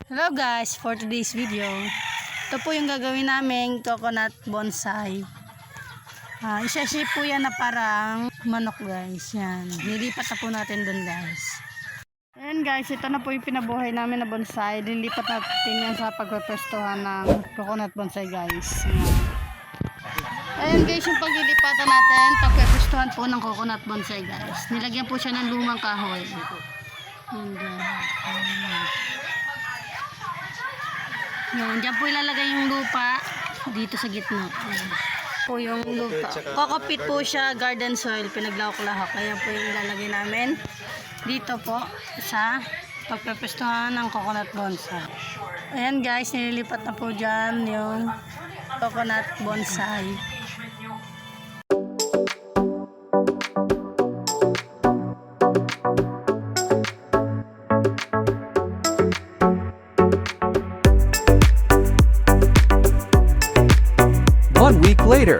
Hello guys, for today's video, ito po yung gagawin naming coconut bonsai. Isa-shape po yan na parang manok guys. Yan, nilipat na po natin dun guys. Ayan guys, ito na po yung pinabuhay namin na bonsai. Lilipat natin yan sa pagpapwestuhan ng coconut bonsai guys. Ayan guys, yung paglilipatan natin, pagpapwestuhan po ng coconut bonsai guys. Nilagyan po siya ng lumang kahoy. Ayan guys. Yan, dyan po ilalagay yung lupa dito sa gitna. Yan po yung lupa. Kokopit po siya, garden soil, pinaglahok-lahok. Kaya po yung ilalagay namin dito po sa pagpepestuhan ng coconut bonsai. Ayan guys, nililipat na po dyan yung coconut bonsai. One week later.